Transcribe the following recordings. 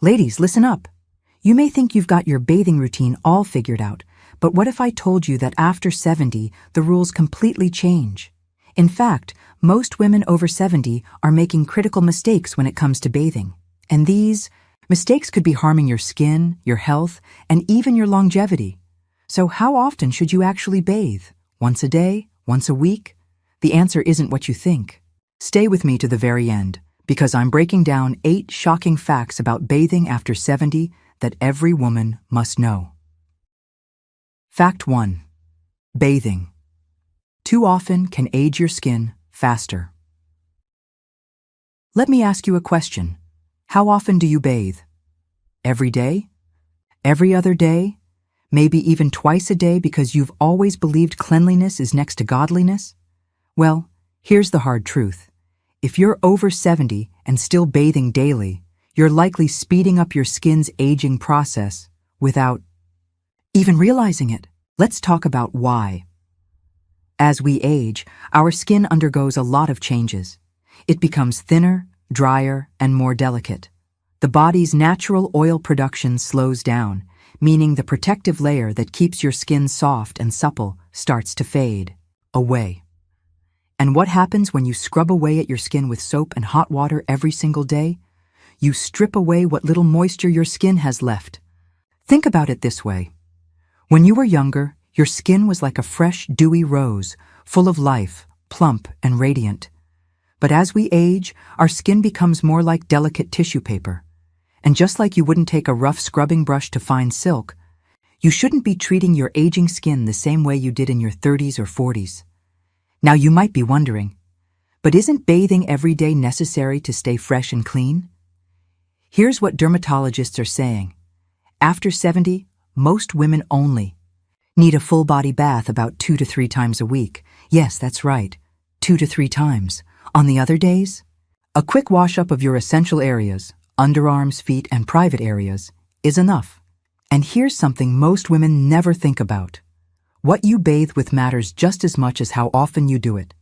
Ladies, listen up. You may think you've got your bathing routine all figured out, but what if I told you that after 70, the rules completely change? In fact, most women over 70 are making critical mistakes when it comes to bathing. And these mistakes could be harming your skin, your health, and even your longevity. So how often should you actually bathe? Once a day? Once a week? The answer isn't what you think. Stay with me to the very end, because I'm breaking down 8 shocking facts about bathing after 70 that every woman must know. Fact 1. Bathing too often can age your skin faster. Let me ask you a question. How often do you bathe? Every day? Every other day? Maybe even twice a day because you've always believed cleanliness is next to godliness? Well, here's the hard truth. If you're over 70 and still bathing daily, you're likely speeding up your skin's aging process without even realizing it. Let's talk about why. As we age, our skin undergoes a lot of changes. It becomes thinner, drier, and more delicate. The body's natural oil production slows down, meaning the protective layer that keeps your skin soft and supple starts to fade away. And what happens when you scrub away at your skin with soap and hot water every single day? You strip away what little moisture your skin has left. Think about it this way. When you were younger, your skin was like a fresh, dewy rose, full of life, plump and radiant. But as we age, our skin becomes more like delicate tissue paper. And just like you wouldn't take a rough scrubbing brush to find silk, you shouldn't be treating your aging skin the same way you did in your 30s or 40s. Now you might be wondering, but isn't bathing every day necessary to stay fresh and clean? Here's what dermatologists are saying. After 70, most women only need a full-body bath about 2 to 3 times a week. Yes, that's right, 2 to 3 times. On the other days, a quick wash-up of your essential areas, underarms, feet, and private areas, is enough. And here's something most women never think about. What you bathe with matters just as much as how often you do it.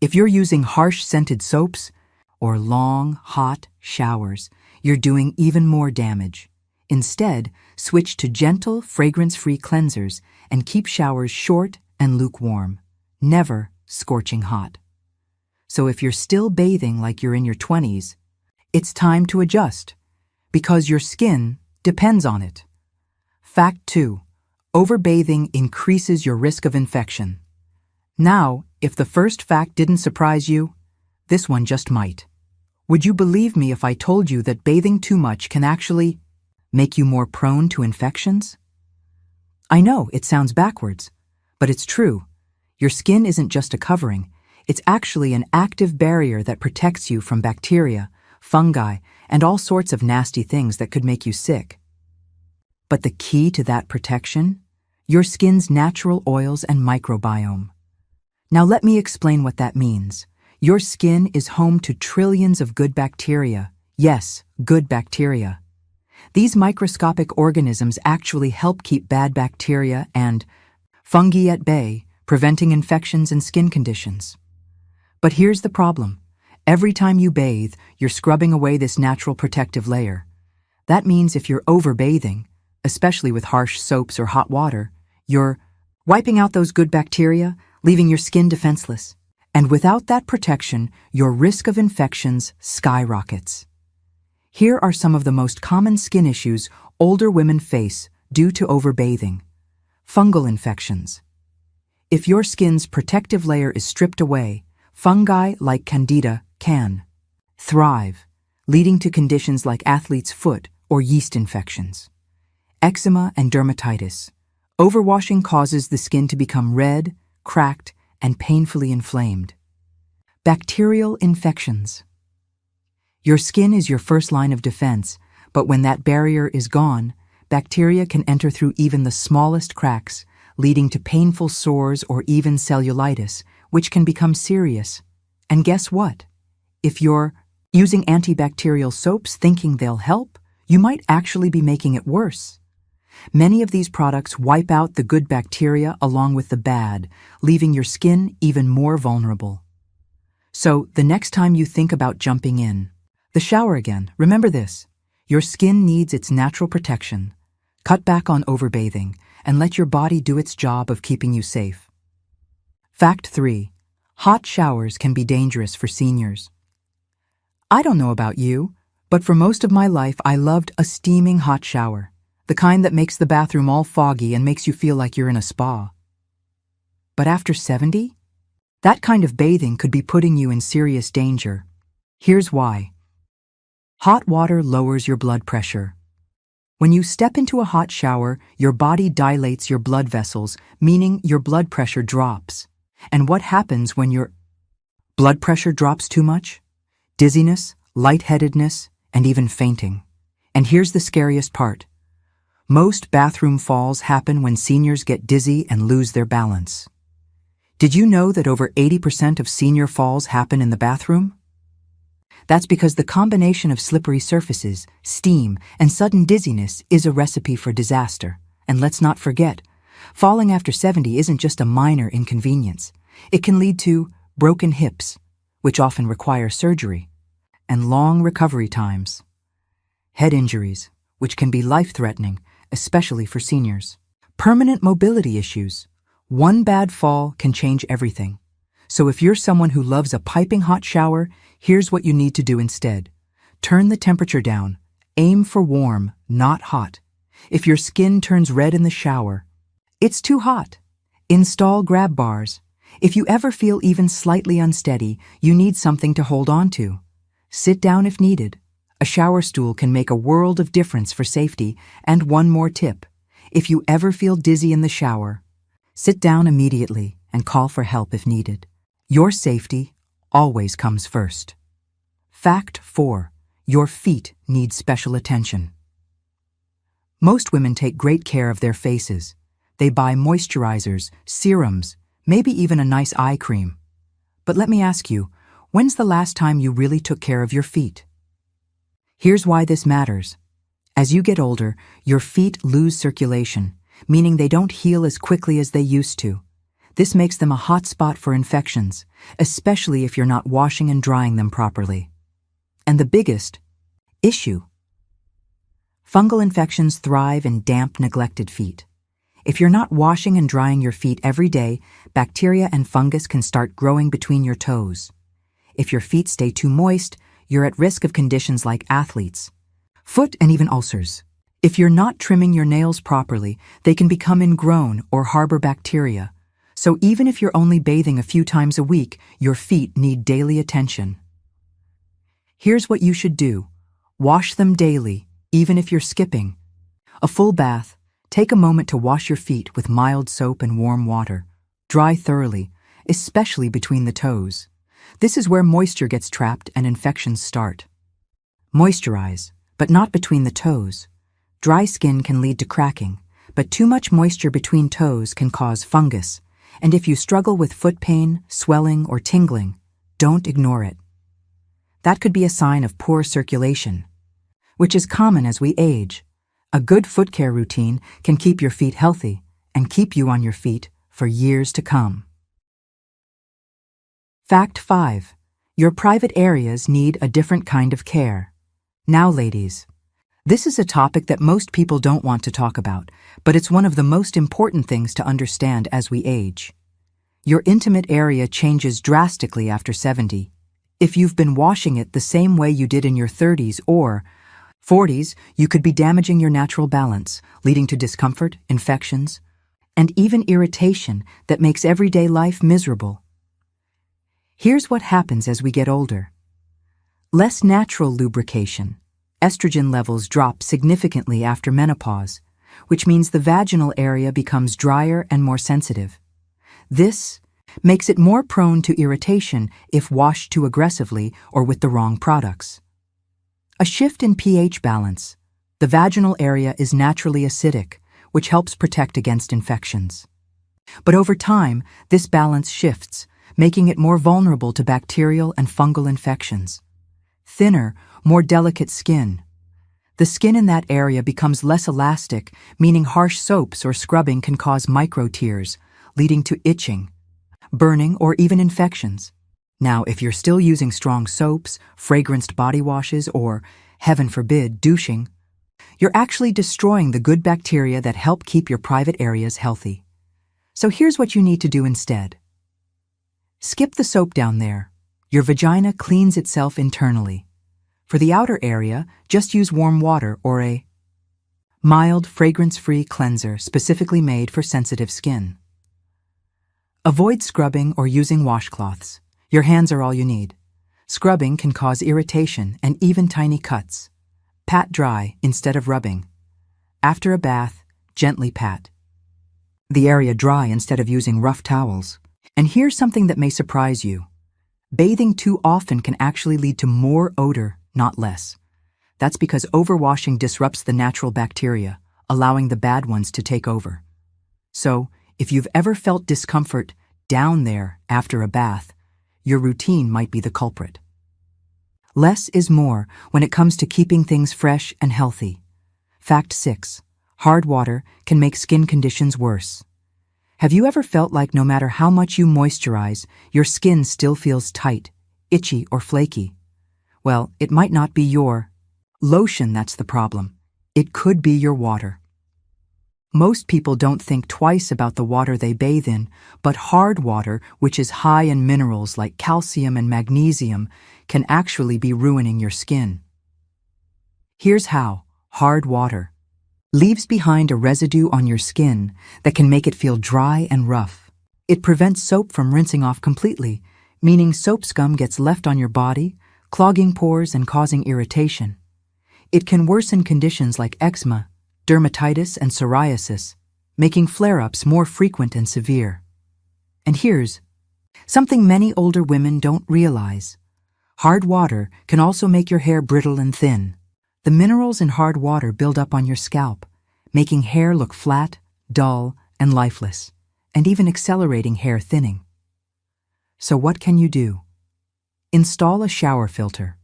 If you're using harsh scented soaps or long, hot showers, you're doing even more damage. Instead, switch to gentle, fragrance-free cleansers and keep showers short and lukewarm, never scorching hot. So if you're still bathing like you're in your 20s, it's time to adjust, because your skin depends on it. Fact 2. Overbathing increases your risk of infection. Now, if the first fact didn't surprise you, this one just might. Would you believe me if I told you that bathing too much can actually make you more prone to infections? I know, it sounds backwards, but it's true. Your skin isn't just a covering, it's actually an active barrier that protects you from bacteria, fungi, and all sorts of nasty things that could make you sick. But the key to that protection? Your skin's natural oils and microbiome. Now let me explain what that means. Your skin is home to trillions of good bacteria. Yes, good bacteria. These microscopic organisms actually help keep bad bacteria and fungi at bay, preventing infections and skin conditions. But here's the problem. Every time you bathe, you're scrubbing away this natural protective layer. That means if you're overbathing, especially with harsh soaps or hot water, you're wiping out those good bacteria, leaving your skin defenseless. And without that protection, your risk of infections skyrockets. Here are some of the most common skin issues older women face due to overbathing. Fungal infections. If your skin's protective layer is stripped away, fungi like Candida can thrive, leading to conditions like athlete's foot or yeast infections. Eczema and dermatitis. Overwashing causes the skin to become red, cracked, and painfully inflamed. Bacterial infections. Your skin is your first line of defense, but when that barrier is gone, bacteria can enter through even the smallest cracks, leading to painful sores or even cellulitis, which can become serious. And guess what? If you're using antibacterial soaps thinking they'll help, you might actually be making it worse. Many of these products wipe out the good bacteria along with the bad, leaving your skin even more vulnerable. So, the next time you think about jumping in the shower again, remember this. Your skin needs its natural protection. Cut back on overbathing and let your body do its job of keeping you safe. Fact 3. Hot showers can be dangerous for seniors. I don't know about you, but for most of my life I loved a steaming hot shower, the kind that makes the bathroom all foggy and makes you feel like you're in a spa. But after 70? That kind of bathing could be putting you in serious danger. Here's why. Hot water lowers your blood pressure. When you step into a hot shower, your body dilates your blood vessels, meaning your blood pressure drops. And what happens when your blood pressure drops too much? Dizziness, lightheadedness, and even fainting. And here's the scariest part. Most bathroom falls happen when seniors get dizzy and lose their balance. Did you know that over 80% of senior falls happen in the bathroom? That's because the combination of slippery surfaces, steam, and sudden dizziness is a recipe for disaster. And let's not forget, falling after 70 isn't just a minor inconvenience. It can lead to broken hips, which often require surgery, and long recovery times. Head injuries, which can be life-threatening, especially for seniors. Permanent mobility issues. One bad fall can change everything. So if you're someone who loves a piping hot shower, here's what you need to do instead. Turn the temperature down. Aim for warm, not hot. If your skin turns red in the shower, it's too hot. Install grab bars. If you ever feel even slightly unsteady, you need something to hold on to. Sit down if needed. A shower stool can make a world of difference for safety. And one more tip. If you ever feel dizzy in the shower, sit down immediately and call for help if needed. Your safety always comes first. Fact 4. Your feet need special attention. Most women take great care of their faces. They buy moisturizers, serums, maybe even a nice eye cream. But let me ask you, when's the last time you really took care of your feet? Here's why this matters. As you get older, your feet lose circulation, meaning they don't heal as quickly as they used to. This makes them a hot spot for infections, especially if you're not washing and drying them properly. And the biggest issue: fungal infections thrive in damp, neglected feet. If you're not washing and drying your feet every day, bacteria and fungus can start growing between your toes. If your feet stay too moist, you're at risk of conditions like athlete's foot and even ulcers. If you're not trimming your nails properly, they can become ingrown or harbor bacteria. So even if you're only bathing a few times a week, your feet need daily attention. Here's what you should do. Wash them daily, even if you're skipping a full bath. Take a moment to wash your feet with mild soap and warm water. Dry thoroughly, especially between the toes. This is where moisture gets trapped and infections start. Moisturize, but not between the toes. Dry skin can lead to cracking, but too much moisture between toes can cause fungus. And if you struggle with foot pain, swelling, or tingling, don't ignore it. That could be a sign of poor circulation, which is common as we age. A good foot care routine can keep your feet healthy and keep you on your feet for years to come. Fact 5. Your private areas need a different kind of care. Now, ladies, this is a topic that most people don't want to talk about, but it's one of the most important things to understand as we age. Your intimate area changes drastically after 70. If you've been washing it the same way you did in your 30s or 40s, you could be damaging your natural balance, leading to discomfort, infections, and even irritation that makes everyday life miserable. Here's what happens as we get older. Less natural lubrication. Estrogen levels drop significantly after menopause, which means the vaginal area becomes drier and more sensitive. This makes it more prone to irritation if washed too aggressively or with the wrong products. A shift in pH balance. The vaginal area is naturally acidic, which helps protect against infections. But over time, this balance shifts, making it more vulnerable to bacterial and fungal infections. Thinner, more delicate skin. The skin in that area becomes less elastic, meaning harsh soaps or scrubbing can cause micro tears, leading to itching, burning, or even infections. Now, if you're still using strong soaps, fragranced body washes, or heaven forbid, douching, you're actually destroying the good bacteria that help keep your private areas healthy. So here's what you need to do instead. Skip the soap down there. Your vagina cleans itself internally. For the outer area, just use warm water or a mild, fragrance-free cleanser specifically made for sensitive skin. Avoid scrubbing or using washcloths. Your hands are all you need. Scrubbing can cause irritation and even tiny cuts. Pat dry instead of rubbing. After a bath, gently pat the area dry instead of using rough towels. And here's something that may surprise you. Bathing too often can actually lead to more odor, not less. That's because overwashing disrupts the natural bacteria, allowing the bad ones to take over. So, if you've ever felt discomfort down there after a bath, your routine might be the culprit. Less is more when it comes to keeping things fresh and healthy. Fact 6. Hard water can make skin conditions worse. Have you ever felt like no matter how much you moisturize, your skin still feels tight, itchy, or flaky? Well, it might not be your lotion that's the problem. It could be your water. Most people don't think twice about the water they bathe in, but hard water, which is high in minerals like calcium and magnesium, can actually be ruining your skin. Here's how. Hard water leaves behind a residue on your skin that can make it feel dry and rough. It prevents soap from rinsing off completely, meaning soap scum gets left on your body, clogging pores and causing irritation. It can worsen conditions like eczema, dermatitis, and psoriasis, making flare-ups more frequent and severe. And here's something many older women don't realize. Hard water can also make your hair brittle and thin. The minerals in hard water build up on your scalp, making hair look flat, dull, and lifeless, and even accelerating hair thinning. So what can you do? Install a shower filter.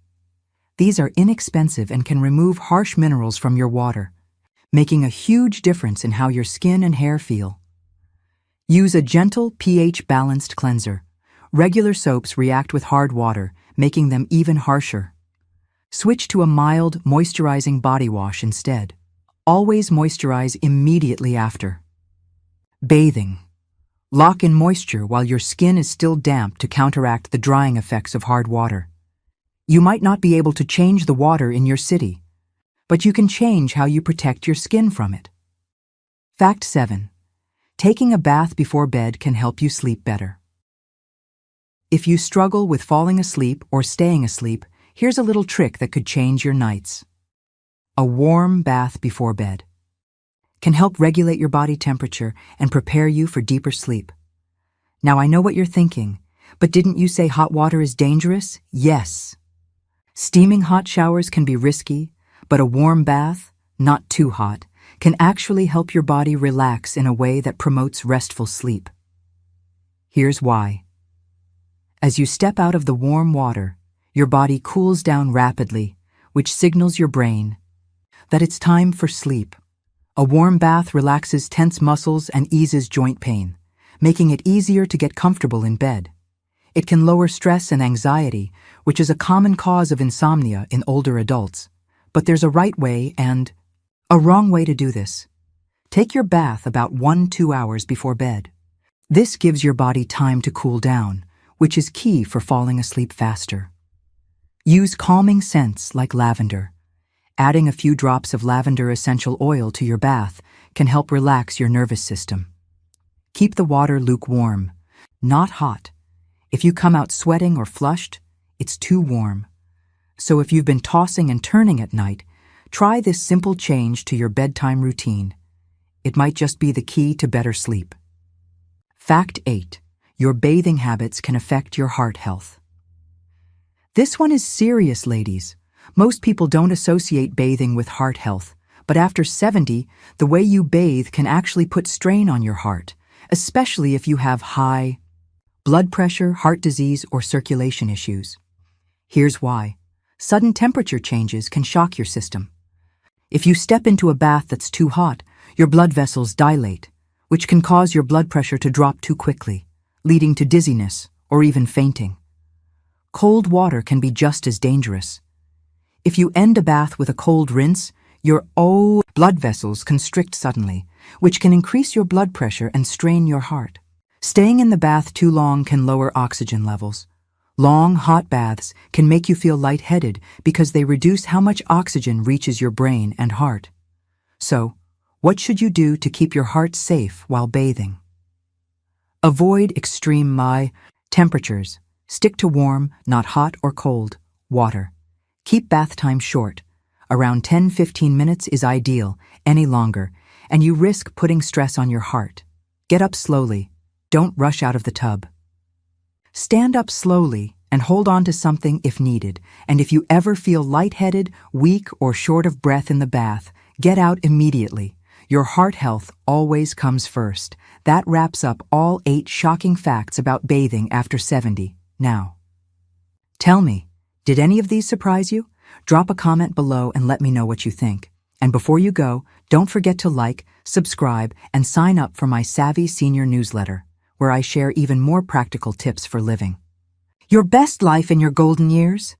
These are inexpensive and can remove harsh minerals from your water, making a huge difference in how your skin and hair feel. Use a gentle pH-balanced cleanser. Regular soaps react with hard water, making them even harsher. Switch to a mild, moisturizing body wash instead. Always moisturize immediately after. Bathing. Lock in moisture while your skin is still damp to counteract the drying effects of hard water. You might not be able to change the water in your city, but you can change how you protect your skin from it. Fact 7. Taking a bath before bed can help you sleep better. If you struggle with falling asleep or staying asleep, here's a little trick that could change your nights. A warm bath before bed can help regulate your body temperature and prepare you for deeper sleep. Now I know what you're thinking, but didn't you say hot water is dangerous? Yes. Steaming hot showers can be risky, but a warm bath, not too hot, can actually help your body relax in a way that promotes restful sleep. Here's why. As you step out of the warm water, your body cools down rapidly, which signals your brain that it's time for sleep. A warm bath relaxes tense muscles and eases joint pain, making it easier to get comfortable in bed. It can lower stress and anxiety, which is a common cause of insomnia in older adults. But there's a right way and a wrong way to do this. Take your bath about 1-2 hours before bed. This gives your body time to cool down, which is key for falling asleep faster. Use calming scents like lavender. Adding a few drops of lavender essential oil to your bath can help relax your nervous system. Keep the water lukewarm, not hot. If you come out sweating or flushed, it's too warm. So if you've been tossing and turning at night, try this simple change to your bedtime routine. It might just be the key to better sleep. Fact 8. Your bathing habits can affect your heart health. This one is serious, ladies. Most people don't associate bathing with heart health, but after 70, the way you bathe can actually put strain on your heart, especially if you have high blood pressure, heart disease, or circulation issues. Here's why. Sudden temperature changes can shock your system. If you step into a bath that's too hot, your blood vessels dilate, which can cause your blood pressure to drop too quickly, leading to dizziness or even fainting. Cold water can be just as dangerous. If you end a bath with a cold rinse, your blood vessels constrict suddenly, which can increase your blood pressure and strain your heart. Staying in the bath too long can lower oxygen levels. Long, hot baths can make you feel lightheaded because they reduce how much oxygen reaches your brain and heart. So, what should you do to keep your heart safe while bathing? Avoid extreme temperatures. Stick to warm, not hot or cold, water. Keep bath time short. Around 10-15 minutes is ideal, any longer, and you risk putting stress on your heart. Get up slowly. Don't rush out of the tub. Stand up slowly and hold on to something if needed, and if you ever feel lightheaded, weak, or short of breath in the bath, get out immediately. Your heart health always comes first. That wraps up all 8 shocking facts about bathing after 70. Now, tell me, did any of these surprise you? Drop a comment below and let me know what you think. And before you go, don't forget to like, subscribe, and sign up for my Savvy Senior newsletter, where I share even more practical tips for living your best life in your golden years.